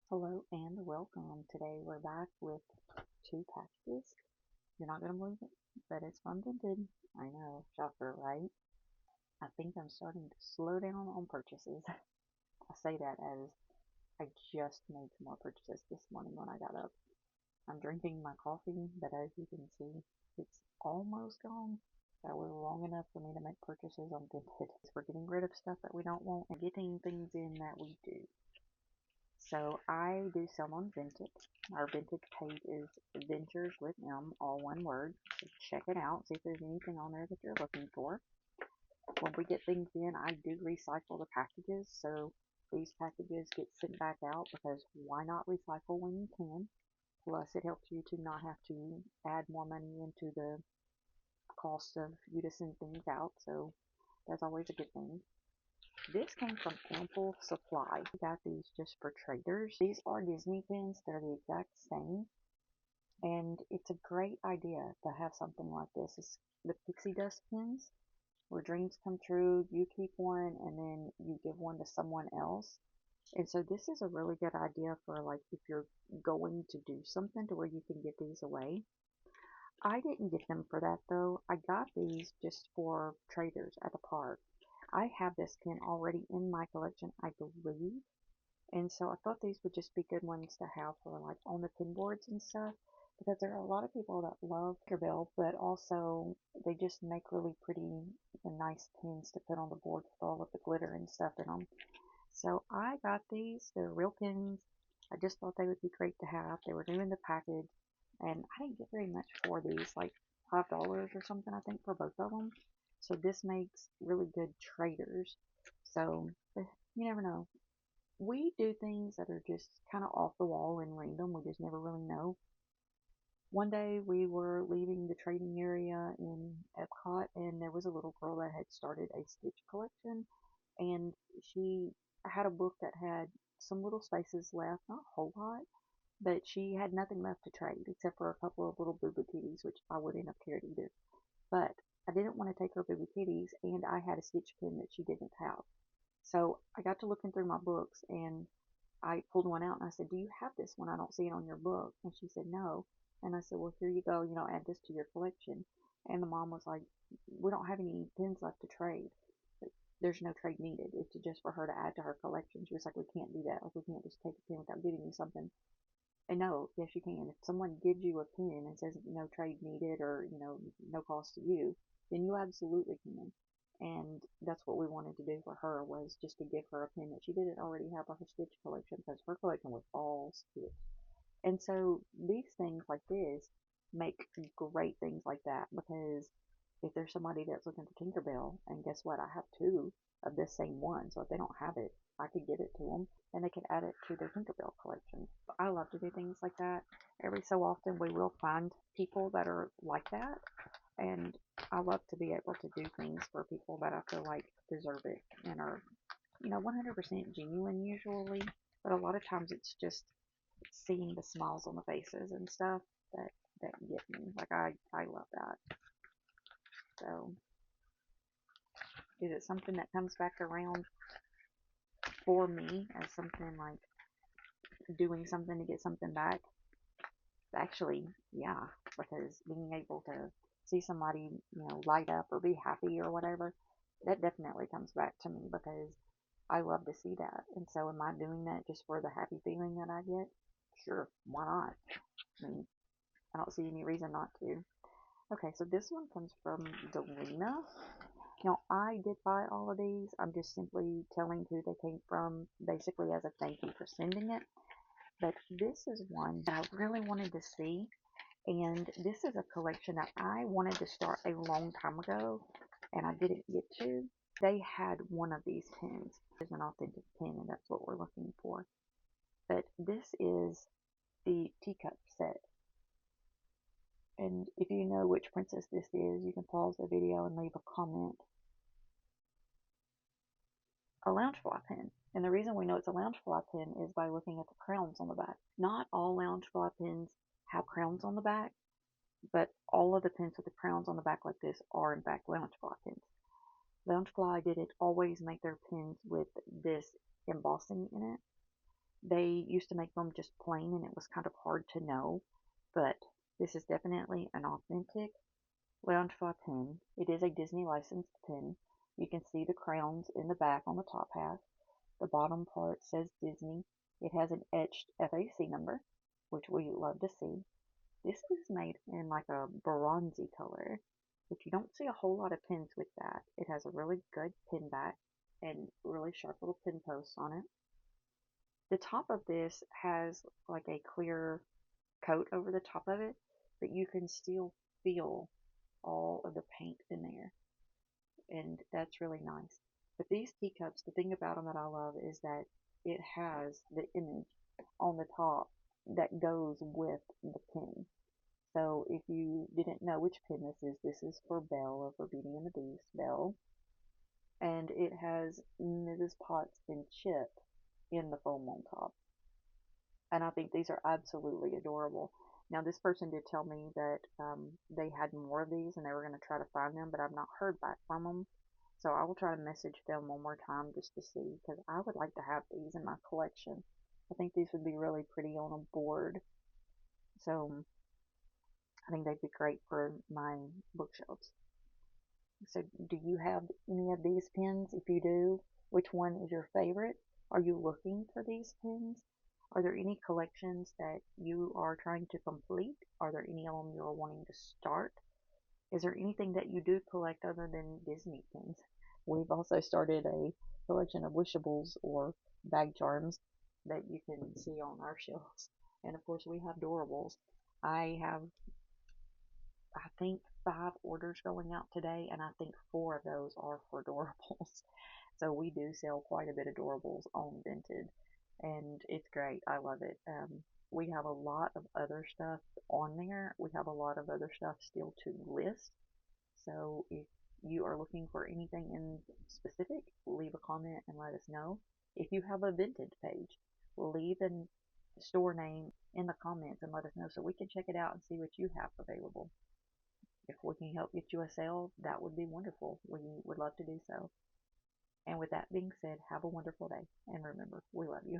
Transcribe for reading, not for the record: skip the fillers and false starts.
Hello and welcome. Today we're back with two packages. You're not going to believe it, but it's from Vinted. I know, shocker, right? I think I'm starting to slow down on purchases. I say that as I just made some more purchases this morning when I got up. I'm drinking my coffee, but as you can see, it's almost gone. That was long enough for me to make purchases on Vinted. We're getting rid of stuff that we don't want and getting things in that we do. So I do some on Vinted. Our Vinted page is VenturesWithM, all one word. So check it out, see if there's anything on there that you're looking for. When we get things in, I do recycle the packages, so these packages get sent back out because why not recycle when you can? Plus, it helps you to not have to add more money into the cost of you to send things out, so that's always a good thing. This came from Ample Supply. We got these just for traders. These are Disney pins. They're the exact same. And it's a great idea to have something like this. It's the pixie dust pins where dreams come true. You keep one and then you give one to someone else. And so this is a really good idea for like if you're going to do something to where you can give these away. I didn't get them for that though. I got these just for traders at the park. I have this pin already in my collection, I believe. And so I thought these would just be good ones to have for like on the pin boards and stuff because there are a lot of people that love Tinkerbell, but also they just make really pretty and nice pins to put on the board with all of the glitter and stuff in them. So I got these. They're real pins. I just thought they would be great to have. They were new in the package, and I didn't get very much for these, like $5 or something, I think, for both of them. So this makes really good traders. So you never know. We do things that are just kind of off the wall and random. We just never really know. One day we were leaving the trading area in Epcot, and there was a little girl that had started a Stitch collection, and she had a book that had some little spaces left, not a whole lot, but she had nothing left to trade except for a couple of little Boo Boo Kitties, which I wouldn't have cared either. But I didn't want to take her Boo Boo Kitties, and I had a Stitch pin that she didn't have. So I got to looking through my books, and I pulled one out and I said, "Do you have this one? I don't see it on your book." And she said, "No." And I said, "Well, here you go, add this to your collection." And the mom was like, "We don't have any pins left to trade. There's no trade needed. It's just for her to add to her collection." She was like, "We can't do that. Like, we can't just take a pin without giving you something." And no, yes, you can. If someone gives you a pin and says no trade needed or, no cost to you, then you absolutely can. And that's what we wanted to do for her was just to give her a pin that she didn't already have for her Stitch collection because her collection was all Stitch. And so these things like this make great things like that because if there's somebody that's looking for Tinkerbell, and guess what? I have two of this same one, so if they don't have it, I could give it to them and they could add it to their Tinkerbell collection. I love to do things like that. Every so often, we will find people that are like that, and I love to be able to do things for people that I feel like deserve it and are, 100% genuine usually, but a lot of times it's just seeing the smiles on the faces and stuff that get me. Like I love that. So is it something that comes back around for me as something like doing something to get something back? Actually, yeah, because being able to see somebody, light up or be happy or whatever, that definitely comes back to me because I love to see that. And so am I doing that just for the happy feeling that I get? Sure, why not? I mean, I don't see any reason not to. Okay, so this one comes from Delina. Now, I did buy all of these. I'm just simply telling who they came from, basically as a thank you for sending it. But this is one that I really wanted to see, and this is a collection that I wanted to start a long time ago, and I didn't get to. They had one of these pins. It's an authentic pin, and that's what we're looking for. But this is the teacup set. And if you know which princess this is, you can pause the video and leave a comment. A Loungefly pin. And the reason we know it's a Loungefly pin is by looking at the crowns on the back. Not all Loungefly pins have crowns on the back, but all of the pins with the crowns on the back like this are in fact Loungefly pins. Loungefly didn't always make their pins with this embossing in it. They used to make them just plain and it was kind of hard to know, but this is definitely an authentic Loungefly pin. It is a Disney licensed pin. You can see the crowns in the back on the top half. The bottom part says Disney. It has an etched FAC number, which we love to see. This is made in like a bronzy color, which you don't see a whole lot of pins with that. It has a really good pin back and really sharp little pin posts on it. The top of this has like a clear coat over the top of it, but you can still feel all of the paint in there, and that's really nice. But these teacups, the thing about them that I love is that it has the image on the top that goes with the pin. So if you didn't know which pin this is for Belle or for Beauty and the Beast, Belle. And it has Mrs. Potts and Chip in the foam on top. And I think these are absolutely adorable. Now, this person did tell me that they had more of these and they were going to try to find them, but I've not heard back from them. So I will try to message them one more time just to see, because I would like to have these in my collection. I think these would be really pretty on a board. So I think they'd be great for my bookshelves. So do you have any of these pins? If you do, which one is your favorite? Are you looking for these pins? Are there any collections that you are trying to complete? Are there any of them you're wanting to start? Is there anything that you do collect other than Disney pins? We've also started a collection of wishables or bag charms that you can see on our shelves. And of course, we have durables. I have, I think, 5 orders going out today, and I think 4 of those are for durables. So we do sell quite a bit of durables on Vinted, and it's great. I love it. We have a lot of other stuff on there. We have a lot of other stuff still to list. So if you are looking for anything in specific, leave a comment and let us know. If you have a Vinted page, leave a store name in the comments and let us know so we can check it out and see what you have available. If we can help get you a sale, that would be wonderful. We would love to do so. And with that being said, have a wonderful day. And remember, we love you.